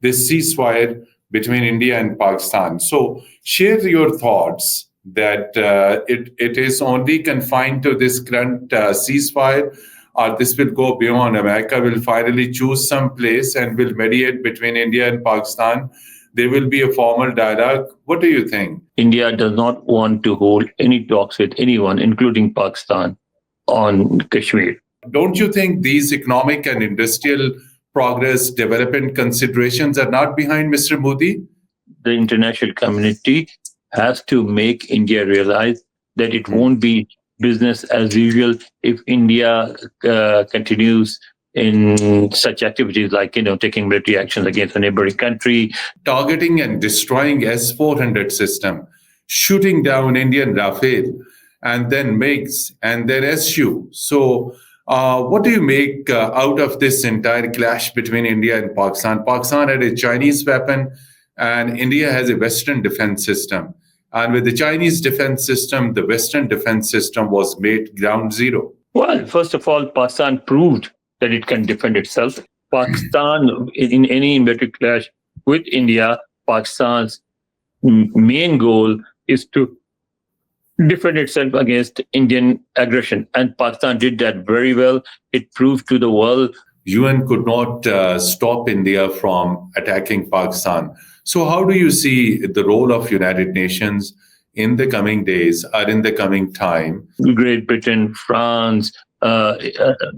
this ceasefire between India and Pakistan. So share your thoughts that it is only confined to this current ceasefire, or this will go beyond. America will finally choose some place and will mediate between India and Pakistan. There will be a formal dialogue. What do you think? India does not want to hold any talks with anyone, including Pakistan, on Kashmir. Don't you think these economic and industrial progress, development considerations are not behind Mr. Modi? The international community has to make India realize that it won't be business as usual if India continues in such activities like taking military actions against a neighboring country, targeting and destroying S-400 system, shooting down Indian Rafale, and then MiGs and then SU. So, what do you make out of this entire clash between India and Pakistan? Pakistan had a Chinese weapon, and India has a Western defense system. And with the Chinese defense system, the Western defense system was made ground zero. Well, first of all, Pakistan proved that it can defend itself. Pakistan, in any military clash with India, Pakistan's main goal is to defend itself against Indian aggression. And Pakistan did that very well. It proved to the world. UN could not stop India from attacking Pakistan. So how do you see the role of United Nations in the coming days or in the coming time? Great Britain, France,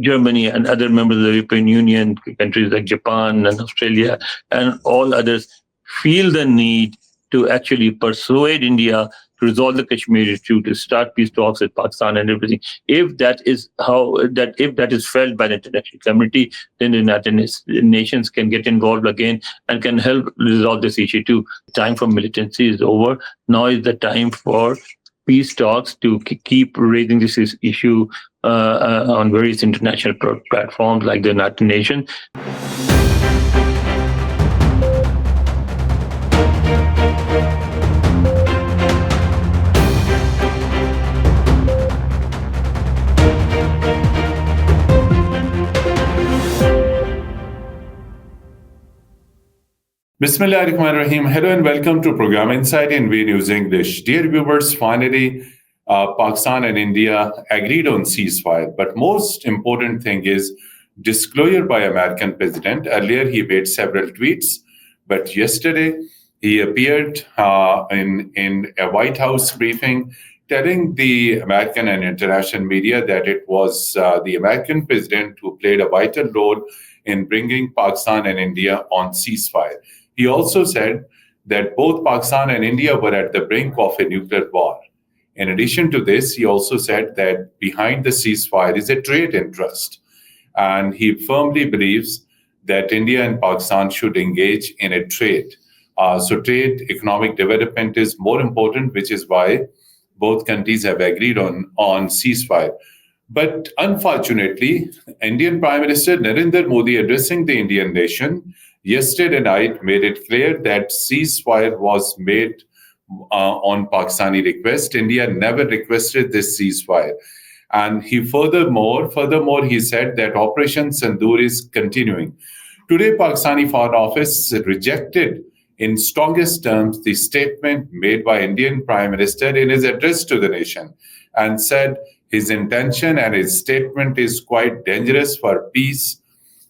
Germany and other members of the European Union, countries like Japan and Australia and all others feel the need to actually persuade India to resolve the Kashmir issue, to start peace talks with Pakistan and everything. If that is felt by the international community, then the United Nations can get involved again and can help resolve this issue too. Time for militancy is over. Now is the time for peace talks to keep raising this issue on various international platforms like the United Nations. Bismillahirrahmanirrahim. Hello and welcome to Program Insight in V News English. Dear viewers, finally, Pakistan and India agreed on ceasefire. But most important thing is disclosure by American president. Earlier, he made several tweets, but yesterday he appeared in a White House briefing telling the American and international media that it was the American president who played a vital role in bringing Pakistan and India on ceasefire. He also said that both Pakistan and India were at the brink of a nuclear war. In addition to this, he also said that behind the ceasefire is a trade interest. And he firmly believes that India and Pakistan should engage in a trade. So trade, economic development is more important, which is why both countries have agreed on ceasefire. But unfortunately, Indian Prime Minister Narendra Modi, addressing the Indian nation yesterday night, made it clear that ceasefire was made on Pakistani request. India never requested this ceasefire. And he furthermore, he said that Operation Sindoor is continuing. Today, Pakistani Foreign Office rejected in strongest terms the statement made by Indian Prime Minister in his address to the nation and said his intention and his statement is quite dangerous for peace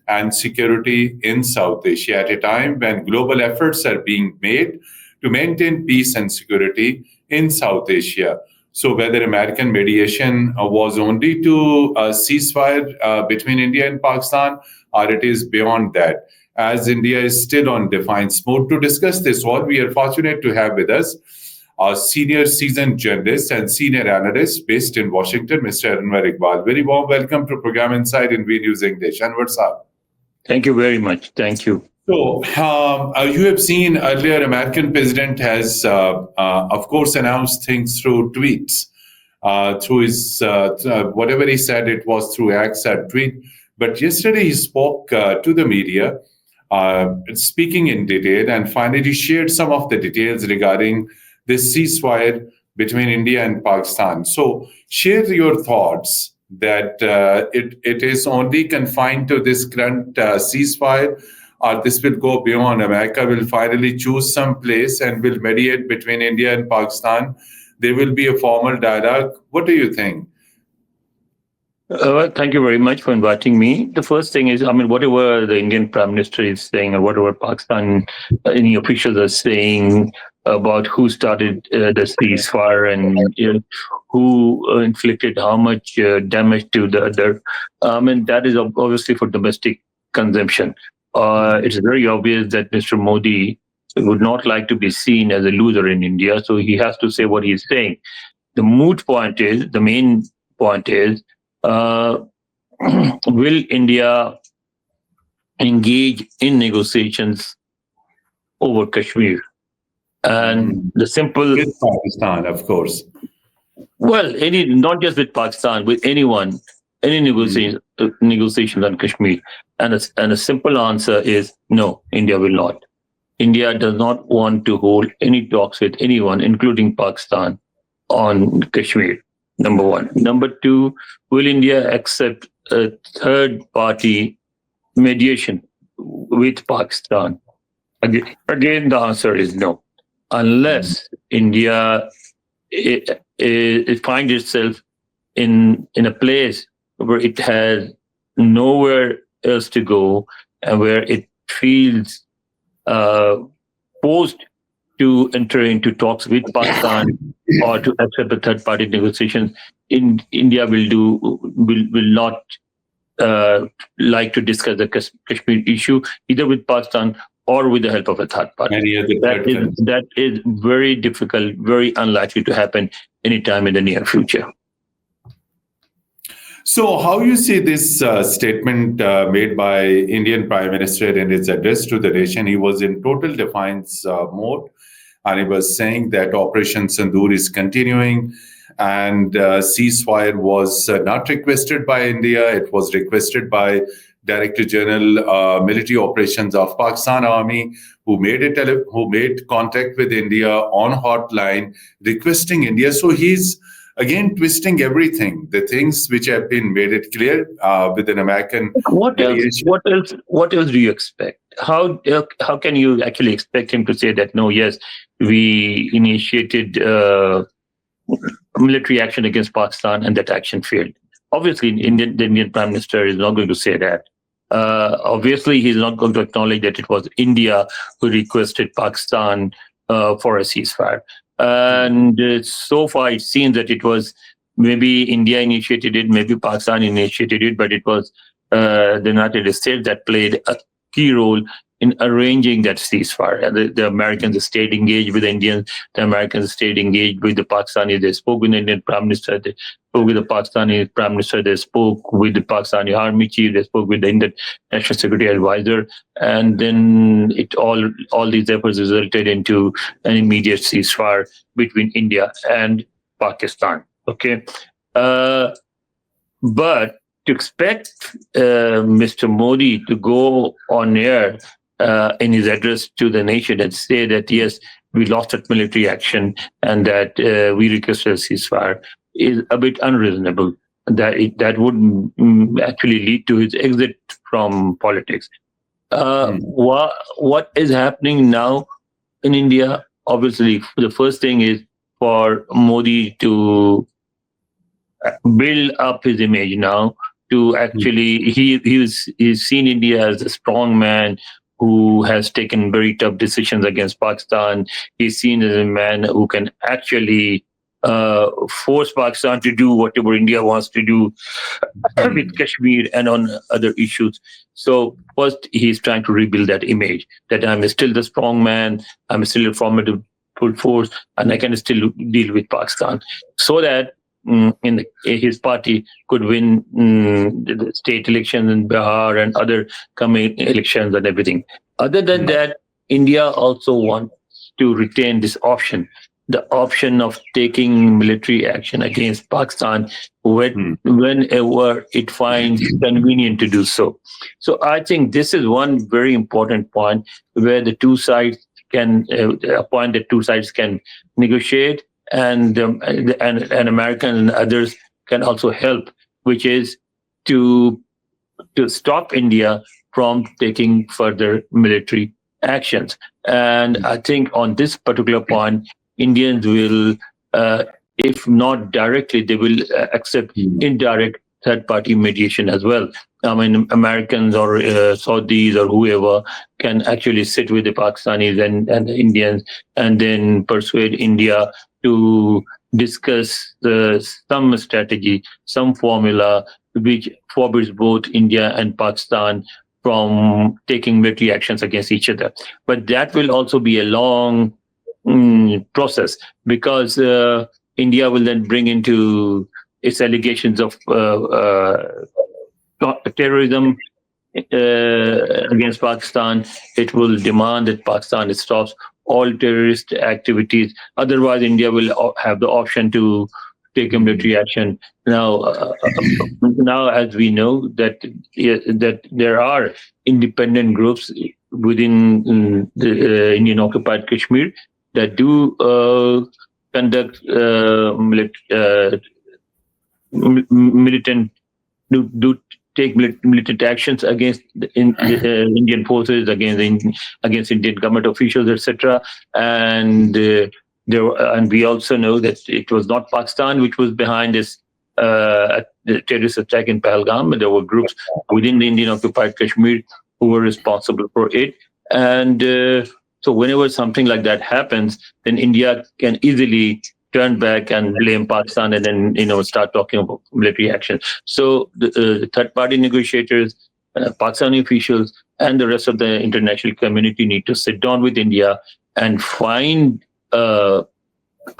and security in South Asia at a time when global efforts are being made to maintain peace and security in South Asia. So whether American mediation was only to ceasefire between India and Pakistan, or it is beyond that, as India is still on defiance mode. To discuss this all, we are fortunate to have with us a senior seasoned journalist and senior analyst based in Washington, Mr. Anwar Iqbal. Very warm welcome to Program Insight in V News English. Anwar Saab. Thank you very much. Thank you. So, you have seen earlier, American president has, of course, announced things through tweets, through his, whatever he said, it was through X or tweet. But yesterday he spoke to the media, speaking in detail, and finally shared some of the details regarding this ceasefire between India and Pakistan. So share your thoughts that it is only confined to this current ceasefire, or this will go beyond? America will finally choose some place and will mediate between India and Pakistan. There will be a formal dialogue. What do you think? Well, thank you very much for inviting me. The first thing is, I mean, whatever the Indian Prime Minister is saying, or whatever Pakistan any officials are saying about who started the ceasefire and who inflicted how much damage to the other, I mean, that is obviously for domestic consumption. It's very obvious that Mr. Modi would not like to be seen as a loser in India, so he has to say what he's saying. The main point is, uh, will India engage in negotiations over Kashmir? And the simple, With Pakistan, of course. well, any not just with Pakistan, with anyone, any negotiations on Kashmir, and a simple answer is no. India will not. India does not want to hold any talks with anyone, including Pakistan, on Kashmir. Number one. Number two, will India accept a third party mediation with Pakistan? Again, the answer is no. Unless India it finds itself in a place where it has nowhere else to go and where it feels forced to enter into talks with Pakistan or to accept a third party negotiation, India will not like to discuss the Kashmir issue either with Pakistan or with the help of a third party. Any other third country. That is very difficult, very unlikely to happen anytime in the near future. So, how you see this statement made by Indian Prime Minister in his address to the nation? He was in total defiance mode, and he was saying that Operation Sindoor is continuing, and ceasefire was not requested by India. It was requested by Director General Military Operations of Pakistan Army, who made contact with India on hotline, requesting India. So he's again twisting everything, the things which have been made it clear with an American What else? mediation. What else do you expect? How can you actually expect him to say that no? Yes, we initiated military action against Pakistan, and that action failed. Obviously, the Indian Prime Minister is not going to say that. Obviously, he's not going to acknowledge that it was India who requested Pakistan for a ceasefire. And so far, it seems that it was maybe India initiated it, maybe Pakistan initiated it, but it was the United States that played a key role in arranging that ceasefire. The Americans stayed engaged with the Indians. The Americans stayed engaged with the Pakistanis. They spoke with the Indian Prime Minister. They spoke with the Pakistani Prime Minister. They spoke with the Pakistani Army Chief. They spoke with the Indian National Security Advisor. And then all these efforts resulted into an immediate ceasefire between India and Pakistan. Okay. But to expect Mr. Modi to go on air in his address to the nation and say that, yes, we lost at military action and that we requested a ceasefire is a bit unreasonable. That would actually lead to his exit from politics. What is happening now in India? Obviously, the first thing is for Modi to build up his image now. To actually, he's seen India as a strong man who has taken very tough decisions against Pakistan. He's seen as a man who can actually force Pakistan to do whatever India wants to do with Kashmir and on other issues. So first, he's trying to rebuild that image that I'm still the strong man, I'm still a formidable force, and I can still deal with Pakistan. So that his party could win the state elections in Bihar and other coming elections and everything. Other than that, India also wants to retain this option, the option of taking military action against Pakistan whenever it finds convenient to do so. So I think this is one very important point where the two sides can a point that two sides can negotiate, and Americans and others can also help, which is to stop India from taking further military actions. And I think on this particular point, Indians will, if not directly, they will accept indirect third-party mediation as well. I mean, Americans or Saudis or whoever can actually sit with the Pakistanis and the Indians and then persuade India to discuss some strategy, some formula which forbids both India and Pakistan from taking military actions against each other. But that will also be a long process because India will then bring into its allegations of terrorism against Pakistan. It will demand that Pakistan stops all terrorist activities. Otherwise, India will have the option to take a military action. Now, as we know that there are independent groups within the Indian occupied Kashmir that do conduct militant do take militant actions against the Indian forces, against Indian government officials, etc. And and we also know that it was not Pakistan which was behind this terrorist attack in Pahalgam, but there were groups within the Indian occupied Kashmir who were responsible for it. And so whenever something like that happens, then India can easily turn back and blame Pakistan and then start talking about military action. So the third-party negotiators, Pakistani officials, and the rest of the international community need to sit down with India and find a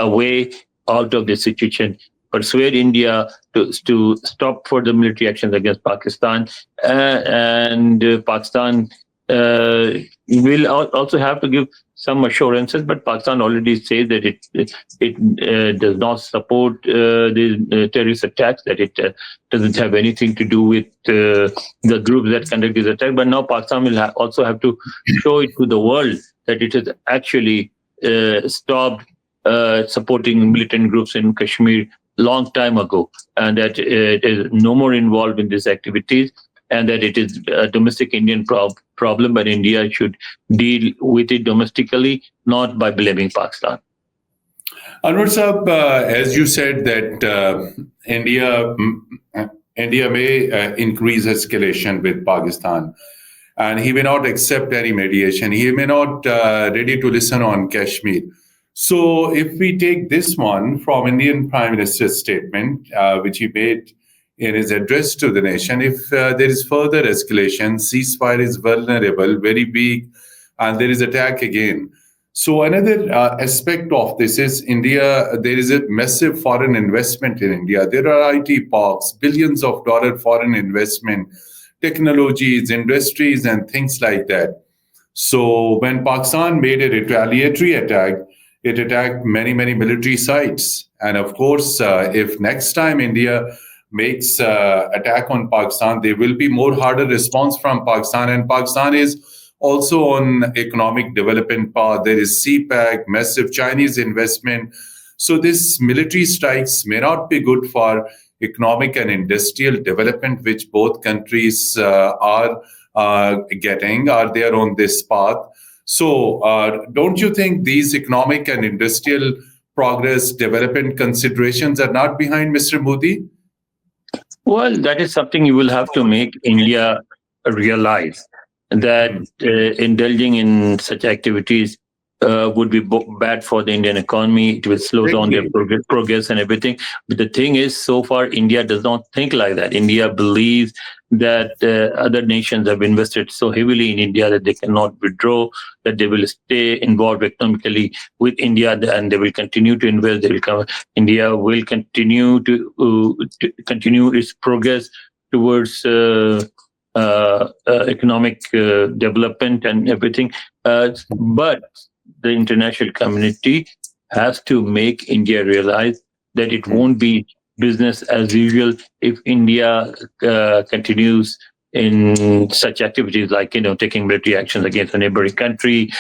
way out of this situation, persuade India to stop further military actions against Pakistan, and Pakistan will also have to give some assurances, but Pakistan already says that it does not support the terrorist attacks, that it doesn't have anything to do with the groups that conduct these attacks. But now Pakistan will also have to show it to the world that it has actually stopped supporting militant groups in Kashmir long time ago, and that it is no more involved in these activities, and that it is a domestic Indian problem, but India should deal with it domestically, not by blaming Pakistan. Anwar Saab, as you said that India may increase escalation with Pakistan, and he may not accept any mediation. He may not ready to listen on Kashmir. So if we take this one from Indian Prime Minister's statement, which he made in his address to the nation, if there is further escalation, ceasefire is vulnerable, very weak, and there is attack again. So another aspect of this is India, there is a massive foreign investment in India. There are IT parks, billions of dollars foreign investment, technologies, industries, and things like that. So when Pakistan made a retaliatory attack, it attacked many, many military sites. And of course, if next time India makes attack on Pakistan, there will be more harder response from Pakistan. And Pakistan is also on economic development path. There is CPEC, massive Chinese investment. So this military strikes may not be good for economic and industrial development, which both countries are getting, are there on this path. So don't you think these economic and industrial progress development considerations are not behind Mr. Modi? Well, that is something you will have to make India realize, that indulging in such activities would be bad for the Indian economy. It will slow down their progress and everything. But the thing is, so far, India does not think like that. India believes that other nations have invested so heavily in India that they cannot withdraw, that they will stay involved economically with India, and they will continue to invest. India will continue to continue its progress towards economic development and everything. But the international community has to make India realize that it won't be business as usual if India continues in such activities like taking military actions against a neighboring country,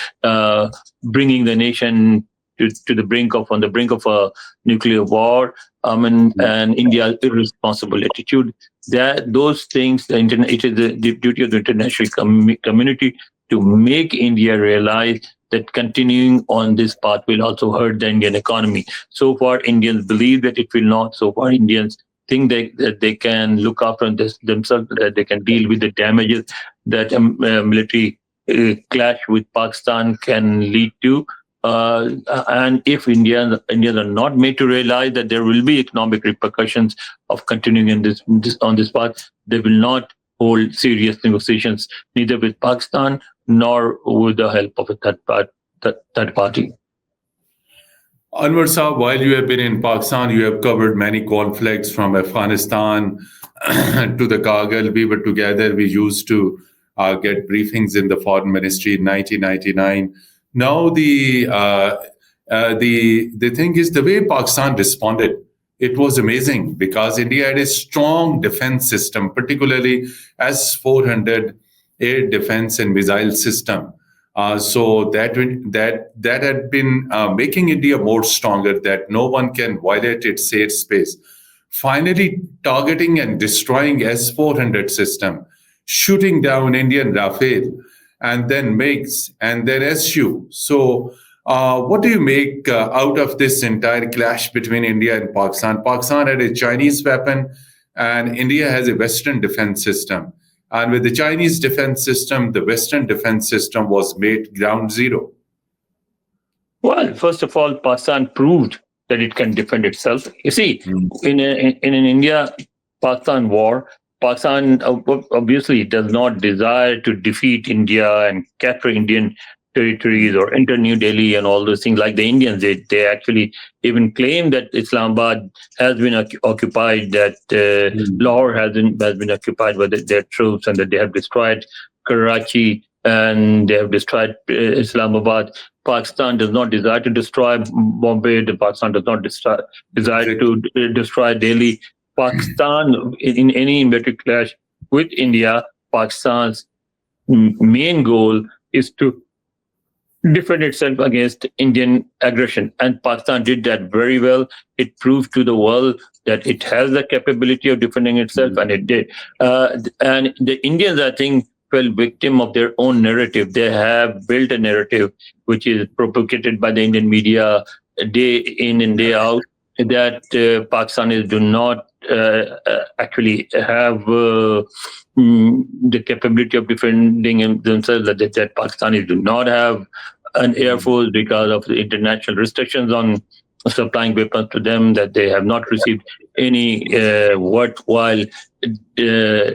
bringing the nation to the brink of on the brink of a nuclear war, and India's irresponsible attitude. That those things, it is the duty of the international community to make India realize that continuing on this path will also hurt the Indian economy. So far, Indians believe that it will not. So far, Indians think that they can look after themselves, that they can deal with the damages that a military clash with Pakistan can lead to. And if Indians are not made to realize that there will be economic repercussions of continuing in on this path, they will not hold serious negotiations neither with Pakistan nor with the help of a third party. Anwar Saab, while you have been in Pakistan, you have covered many conflicts from Afghanistan to the Kargil. We were together. We used to get briefings in the Foreign Ministry in 1999. Now the thing is the way Pakistan responded. It was amazing because India had a strong defense system, particularly S-400 air defense and missile system. So that had been making India more stronger, that no one can violate its airspace. Finally, targeting and destroying S-400 system, shooting down Indian Rafale, and then MiGs, and then SU. So, what do you make out of this entire clash between India and Pakistan? Pakistan had a Chinese weapon, and India has a Western defense system. And with the Chinese defense system, the Western defense system was made ground zero. Well, first of all, Pakistan proved that it can defend itself. You see, in an India-Pakistan war, Pakistan obviously does not desire to defeat India and capture Indian territories or enter New Delhi and all those things like the Indians did. They actually even claim that Islamabad has been occupied, that Lahore has been occupied by their troops, and that they have destroyed Karachi and they have destroyed Islamabad. Pakistan does not desire to destroy Bombay. Pakistan does not desire to destroy Delhi. Pakistan, in any military clash with India, Pakistan's main goal is to defend itself against Indian aggression. And Pakistan did that very well. It proved to the world that it has the capability of defending itself, and it did. And the Indians, I think, fell victim of their own narrative. They have built a narrative which is propagated by the Indian media day in and day out, that Pakistanis do not actually have the capability of defending themselves, that Pakistanis do not have an air force because of the international restrictions on supplying weapons to them, that they have not received any worthwhile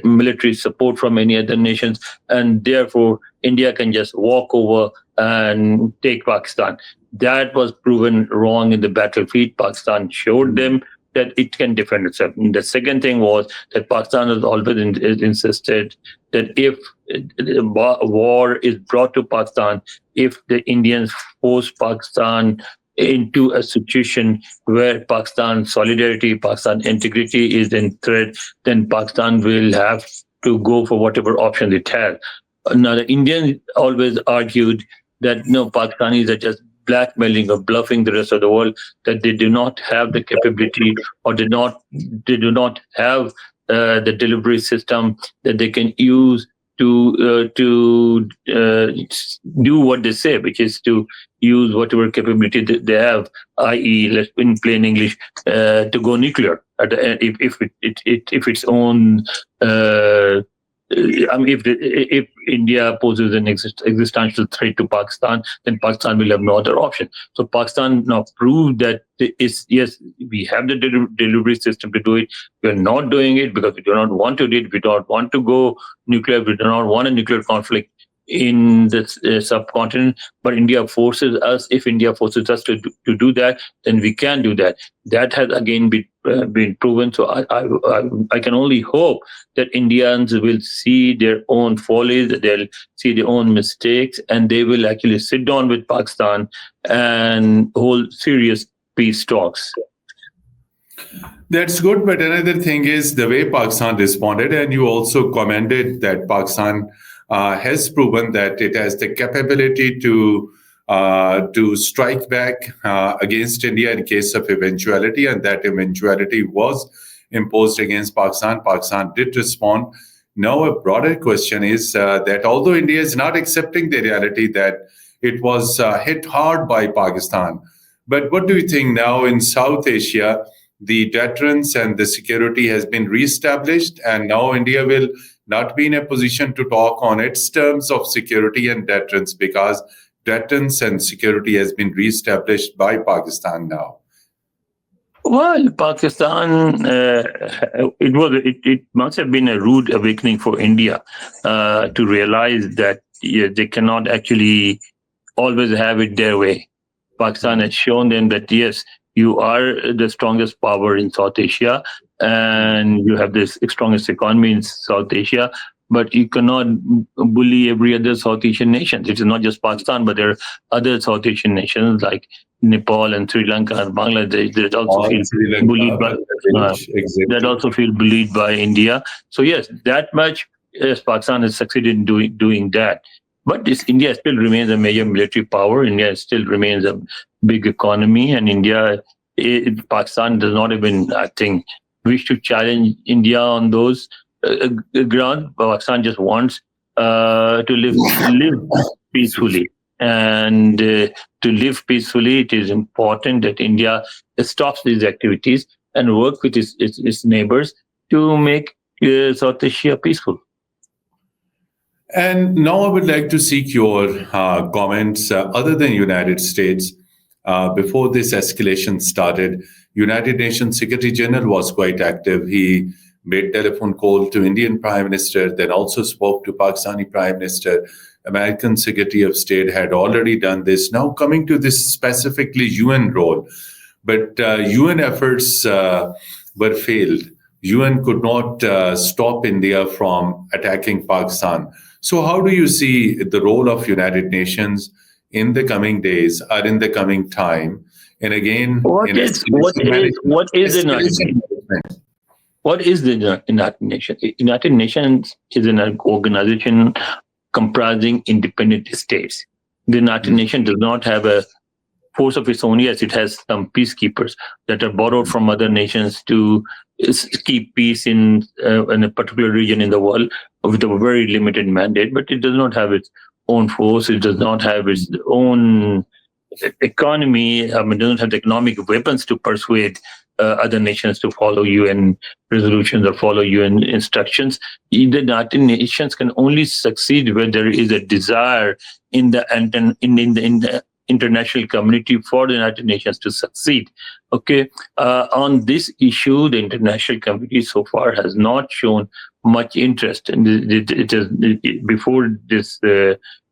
military support from any other nations, and therefore India can just walk over and take Pakistan. That was proven wrong in the battlefield. Pakistan showed them that it can defend itself. And the second thing was that Pakistan has always insisted that if war is brought to Pakistan, if the Indians force Pakistan into a situation where Pakistan's solidarity, Pakistan's integrity is in threat, then Pakistan will have to go for whatever option it has. Now, the Indians always argued that no, Pakistanis are just blackmailing or bluffing the rest of the world, that they do not have the capability, or they do not have the delivery system that they can use to do what they say, which is to use whatever capability that they have, i.e., let's in plain English, to go nuclear if its own. If India poses an existential threat to Pakistan, then Pakistan will have no other option. So Pakistan now proved that yes, we have the delivery system to do it. We're not doing it because we do not want to do it. We don't want to go nuclear. We do not want a nuclear conflict in this subcontinent. But India forces us. If India forces us to do that, then we can do that. That has again been proven. So I can only hope that Indians will see their own follies, they'll see their own mistakes, and they will actually sit down with Pakistan and hold serious peace talks. That's good, but another thing is the way Pakistan responded, and you also commented that Pakistan has proven that it has the capability to to strike back against India in case of eventuality, and that eventuality was imposed against Pakistan. Pakistan did respond. Now, a broader question is that although India is not accepting the reality that it was hit hard by Pakistan, but what do you think now in South Asia? The deterrence and the security has been reestablished, and now India will not be in a position to talk on its terms of security and deterrence because deterrence and security has been reestablished by Pakistan now. Well, Pakistan, it must have been a rude awakening for India to realize that they cannot actually always have it their way. Pakistan has shown them that yes, you are the strongest power in South Asia, and you have this strongest economy in South Asia. But you cannot bully every other South Asian nation. It is not just Pakistan, but there are other South Asian nations like Nepal and Sri Lanka and Bangladesh that also feel bullied by that also feel bullied by India. So yes, that much yes, Pakistan has succeeded in doing that. But India still remains a major military power. India still remains a big economy, and Pakistan does not even, I think, wish to challenge India on those grounds. Pakistan just wants to live peacefully. And to live peacefully, it is important that India stops these activities and work with its neighbors to make South Asia peaceful. And now I would like to seek your comments other than United States. Before this escalation started, United Nations Secretary General was quite active. He made telephone call to Indian Prime Minister, then also spoke to Pakistani Prime Minister. American Secretary of State had already done this. Now coming to this specifically UN role, but UN efforts were failed. UN could not stop India from attacking Pakistan. So how do you see the role of United Nations in the coming days or in the coming time? And again, what is the United Nations? United Nations is an organization comprising independent states. The United Nations does not have a force of its own. Yes, it has some peacekeepers that are borrowed from other nations to keep peace in a particular region in the world with a very limited mandate, but it does not have its own force. It does not have its own economy. It doesn't have the economic weapons to persuade other nations to follow UN resolutions or follow UN instructions. The United Nations can only succeed when there is a desire in the international community for the United Nations to succeed. Okay, on this issue, the international community so far has not shown much interest. And before this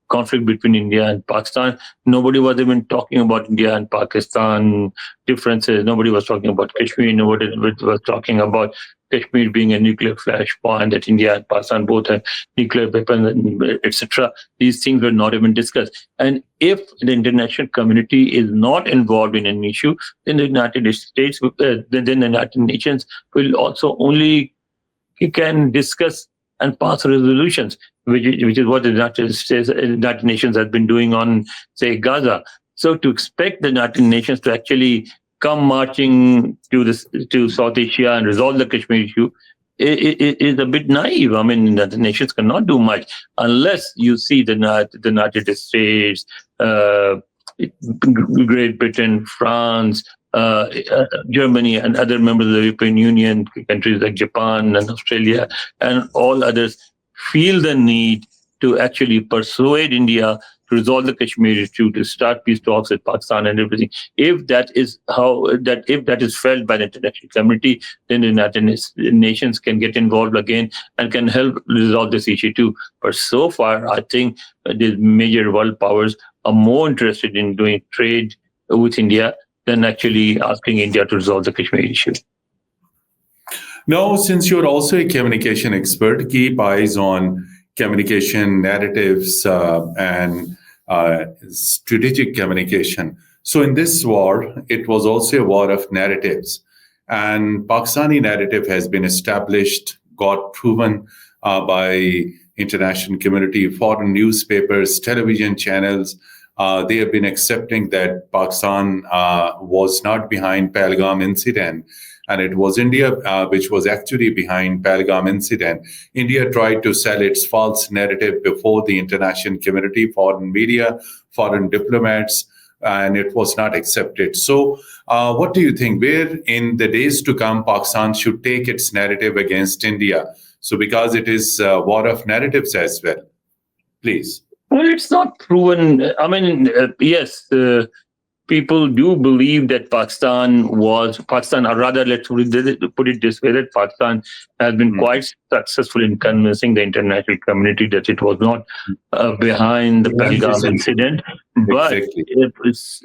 conflict between India and Pakistan, nobody was even talking about India and Pakistan differences. Nobody was talking about Kashmir. Nobody was talking about Kashmir being a nuclear flashpoint, that India and Pakistan both have nuclear weapons, etc. These things were not even discussed. And if the international community is not involved in an issue, then the United States, then the United Nations will also only can discuss and pass resolutions, which is what the United Nations has been doing on, say, Gaza. So to expect the United Nations to actually come marching to South Asia and resolve the Kashmir issue is a bit naive. I mean, the nations cannot do much unless you see the United States, Great Britain, France, Germany, and other members of the European Union, countries like Japan and Australia, and all others feel the need to actually persuade India to resolve the Kashmir issue, to start peace talks with Pakistan and everything. If that is felt by the international community, then the United Nations can get involved again and can help resolve this issue too. But so far, I think the major world powers are more interested in doing trade with India than actually asking India to resolve the Kashmir issue. Now, since you're also a communication expert, keep eyes on communication narratives and strategic communication. So in this war, it was also a war of narratives. And Pakistani narrative has been established, got proven by international community, foreign newspapers, television channels, they have been accepting that Pakistan was not behind Pahalgam incident, and it was India which was actually behind Pahalgam incident. India tried to sell its false narrative before the international community, foreign media, foreign diplomats, and it was not accepted. So, what do you think? Where in the days to come, Pakistan should take its narrative against India? So, because it is a war of narratives as well. Please. Well, it's not proven. I mean, yes, people do believe that Pakistan, or rather, let's put it this way, that Pakistan has been quite successful in convincing the international community that it was not behind the Pahalgam incident. But Exactly.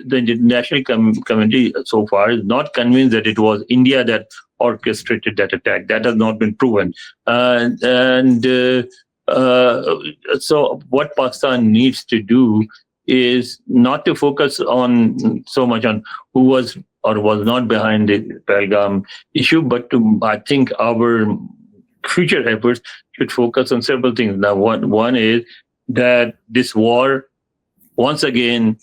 the international community so far is not convinced that it was India that orchestrated that attack. That has not been proven. So what Pakistan needs to do is not to focus on so much on who was or was not behind the Pahalgam issue, but I think our future efforts should focus on several things. Now, one is that this war once again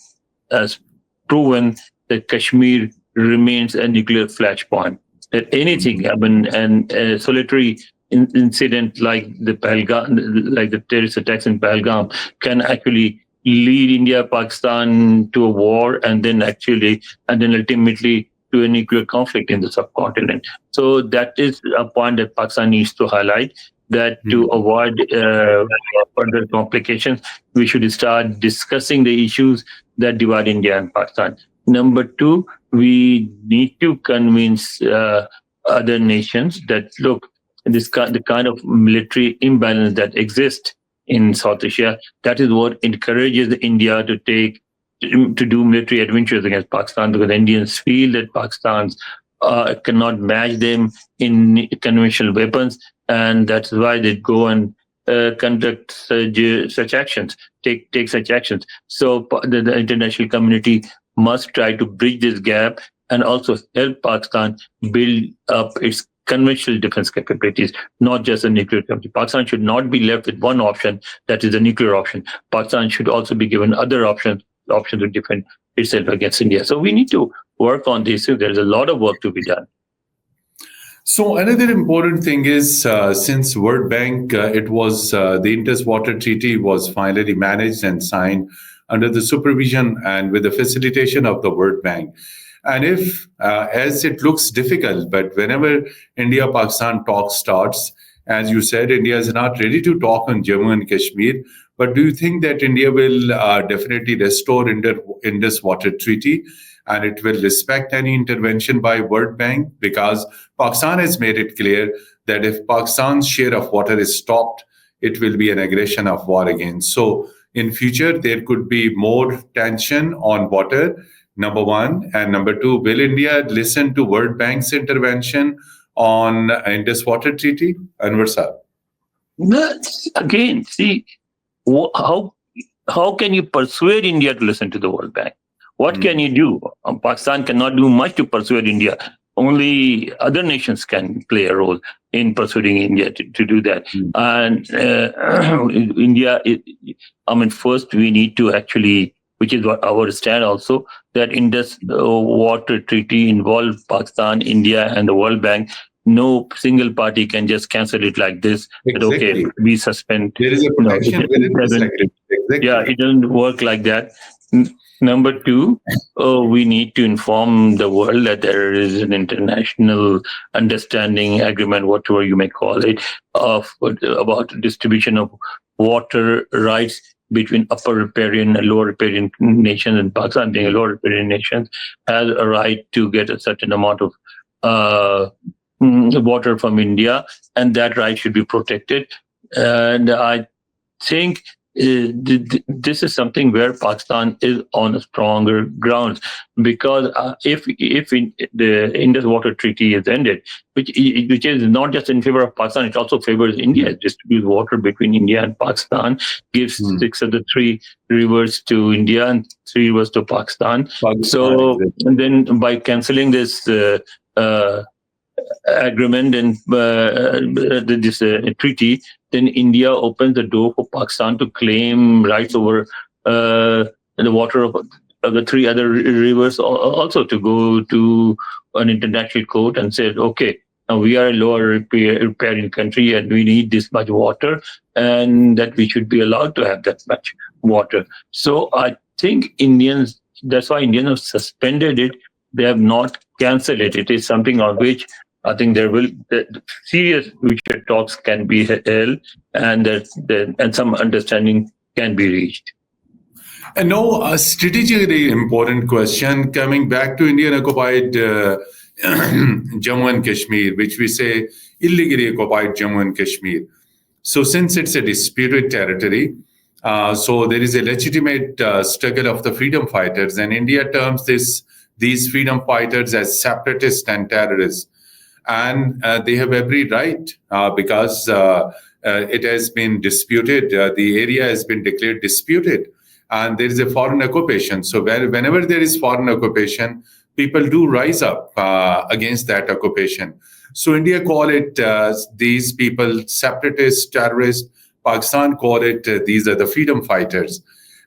has proven that Kashmir remains a nuclear flashpoint. That anything, I mean, and a solitary incident like the terrorist attacks in Pahalgam can actually lead India, Pakistan to a war, and then ultimately to a nuclear conflict in the subcontinent. So that is a point that Pakistan needs to highlight. That to avoid further complications, we should start discussing the issues that divide India and Pakistan. Number two, we need to convince other nations that look, the kind of military imbalance that exists in South Asia, that is what encourages India to do military adventures against Pakistan, because the Indians feel that Pakistan cannot match them in conventional weapons, and that's why they go and conduct such actions, take such actions. So the international community must try to bridge this gap and also help Pakistan build up its conventional defense capabilities, not just a nuclear capability. Pakistan should not be left with one option, that is the nuclear option. Pakistan should also be given other options to defend itself against India. So we need to work on this. There is a lot of work to be done. So another important thing is since World Bank, it was the Indus Water Treaty was finally managed and signed under the supervision and with the facilitation of the World Bank. And if, as it looks difficult, but whenever India-Pakistan talk starts, as you said, India is not ready to talk on Jammu and Kashmir. But do you think that India will definitely restore Indus Water Treaty and it will respect any intervention by World Bank? Because Pakistan has made it clear that if Pakistan's share of water is stopped, it will be an aggression of war against. So in future, there could be more tension on water. Number one. And number two, will India listen to World Bank's intervention on Indus Water Treaty? Anwar sir. Again, see, how can you persuade India to listen to the World Bank? What can you do? Pakistan cannot do much to persuade India. Only other nations can play a role in persuading India to do that. And India, first we need to actually, which is what our stand also, that Indus Water Treaty involved Pakistan, India, and the World Bank. No single party can just cancel it like this. Exactly. Okay, we suspend. There is a protection within this agreement. Exactly. Yeah, it doesn't work like that. Number two, we need to inform the world that there is an international understanding, agreement, whatever you may call it, about distribution of water rights between upper riparian and lower riparian nations, and Pakistan being a lower riparian nation has a right to get a certain amount of water from India, and that right should be protected. And I think this is something where Pakistan is on a stronger grounds, because if the Indus Water Treaty is ended, which is not just in favor of Pakistan, it also favors India. It distributes water between India and Pakistan, gives 6 of the 3 rivers to India and 3 rivers to Pakistan. So and then by cancelling this agreement and this treaty, then India opens the door for Pakistan to claim rights over the water of the three other rivers also to go to an international court and said, okay, now we are a lower repairing country and we need this much water, and that we should be allowed to have that much water. So I think Indians, that's why Indians have suspended it. They have not cancelled it. It is something on which I think there will serious future talks can be held, and and some understanding can be reached. And no, a strategically important question coming back to Indian occupied Jammu and Kashmir, which we say illegally occupied Jammu and Kashmir. So since it's a disputed territory, so there is a legitimate struggle of the freedom fighters, and India terms these freedom fighters as separatists and terrorists. And they have every right because it has been disputed. The area has been declared disputed, and there is a foreign occupation. So whenever there is foreign occupation, people do rise up against that occupation. So India call it these people separatists, terrorists. Pakistan call it these are the freedom fighters.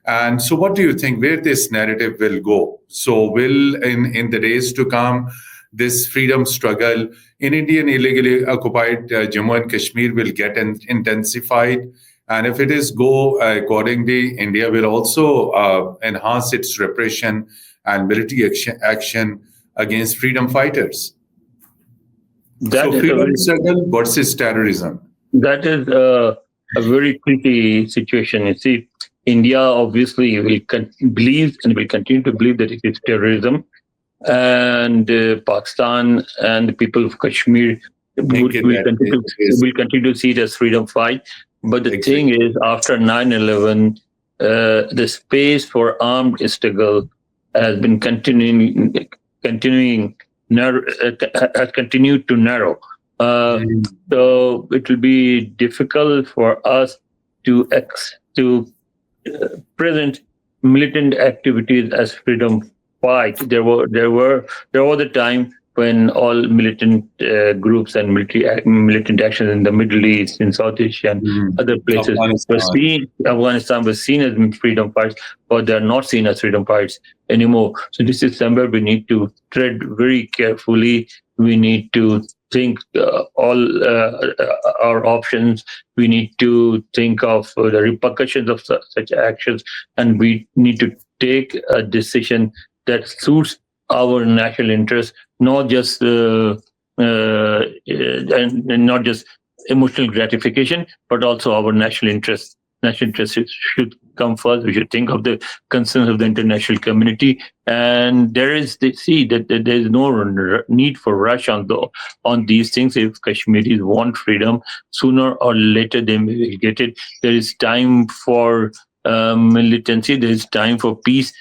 And so what do you think where this narrative will go? So will in the days to come, this freedom struggle in Indian illegally occupied Jammu and Kashmir will get intensified? And if it is go accordingly, India will also enhance its repression and military action against freedom fighters. So freedom struggle versus terrorism. That is a very tricky situation. You see, India obviously will believe and will continue to believe that it is terrorism, and Pakistan and the people of Kashmir will continue to see it as freedom fight. But the thing is, after 9/11, the space for armed struggle has been continuing narrow, has continued to narrow. So it will be difficult for us to present militant activities as freedom fight. There was a time when all militant groups and militant actions in the Middle East, in South Asia, and other places Afghanistan was seen as freedom fights, but they are not seen as freedom fights anymore. So this is somewhere we need to tread very carefully. We need to think all our options. We need to think of the repercussions of such actions, and we need to take a decision that suits our national interest, not just and not just emotional gratification, but also our national interest. National interest should come first. We should think of the concerns of the international community, and there is no need for rush on these things. If Kashmiris want freedom, sooner or later they will get it. There is time for militancy. There is time for peace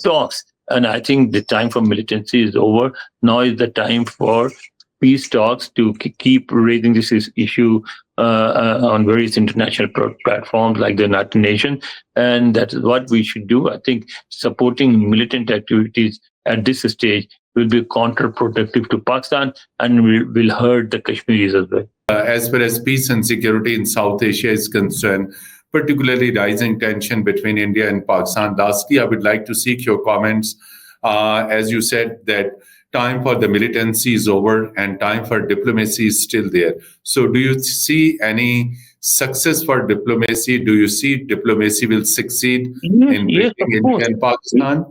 talks. And I think the time for militancy is over. Now is the time for peace talks to keep raising this issue on various international platforms like the United Nations. And that is what we should do. I think supporting militant activities at this stage will be counterproductive to Pakistan and will hurt the Kashmiris as well. As far as peace and security in South Asia is concerned, particularly rising tension between India and Pakistan. Lastly, I would like to seek your comments. As you said, that time for the militancy is over and time for diplomacy is still there. So do you see any success for diplomacy? Do you see diplomacy will succeed in bringing India and Pakistan?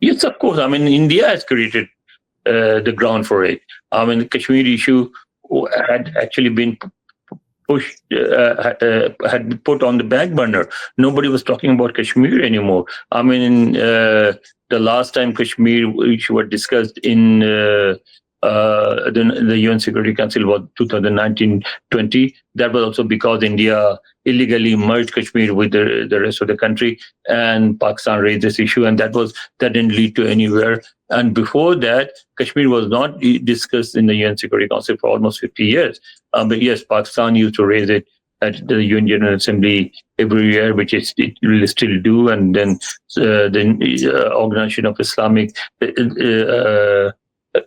Yes, of course. I mean, India has created the ground for it. I mean, the Kashmir issue had actually been pushed, had been put on the back burner. Nobody was talking about Kashmir anymore. I mean, the last time Kashmir issue was discussed in the UN Security Council was 2019-20. That was also because India illegally merged Kashmir with the rest of the country, and Pakistan raised this issue, and that didn't lead to anywhere. And before that, Kashmir was not discussed in the UN Security Council for almost 50 years. But yes, Pakistan used to raise it at the UN General Assembly every year, which it will still do. And then the Organization of Islamic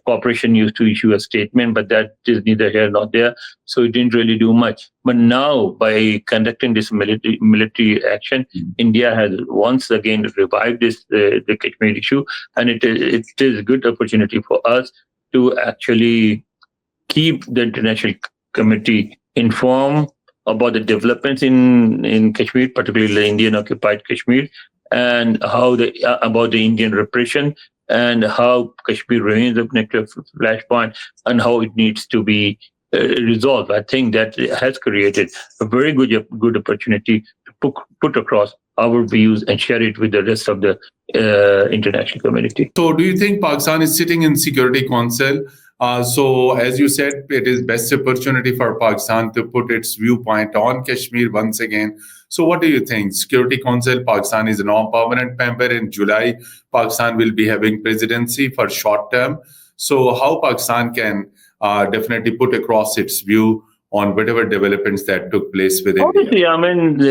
Corporation used to issue a statement, but that is neither here nor there. So it didn't really do much. But now, by conducting this military action, India has once again revived the Kashmir issue, and it is a good opportunity for us to actually keep the international community informed about the developments in Kashmir, particularly the Indian occupied Kashmir, and how about the Indian repression, and how Kashmir remains a nuclear flashpoint, and how it needs to be resolved. I think that has created a very good opportunity to put across our views and share it with the rest of the international community. So, do you think Pakistan is sitting in Security Council? So, as you said, it is best opportunity for Pakistan to put its viewpoint on Kashmir once again. So, what do you think? Security Council, Pakistan is a non-permanent member. In July, Pakistan will be having presidency for short term. So, how Pakistan can definitely put across its view on whatever developments that took place within Obviously, I mean,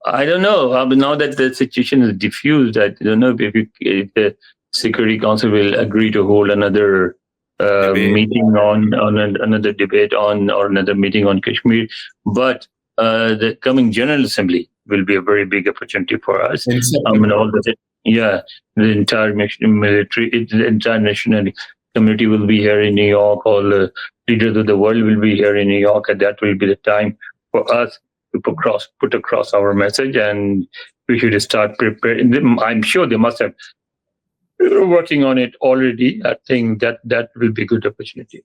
I don't know. I mean, now that the situation is diffused, I don't know if the Security Council will agree to hold another meeting on another debate on, or another meeting on Kashmir. But the coming General Assembly will be a very big opportunity for us. I mean, the entire military, the entire national community will be here in New York. All the leaders of the world will be here in New York, and that will be the time for us to put across our message, and we should start preparing. I'm sure they must have working on it already. I think that will be a good opportunity.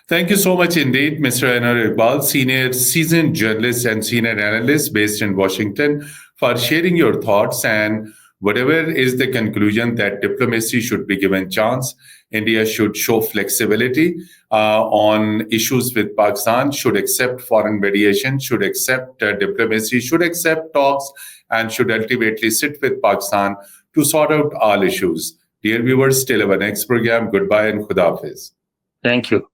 Thank you so much indeed, Mr. Anwar Iqbal, senior seasoned journalist and senior analyst based in Washington, for sharing your thoughts. And whatever is the conclusion, that diplomacy should be given chance, India should show flexibility on issues with Pakistan, should accept foreign mediation, should accept diplomacy, should accept talks, and should ultimately sit with Pakistan to sort out all issues. Dear viewers, till our next program, goodbye and Khuda Hafiz. Thank you.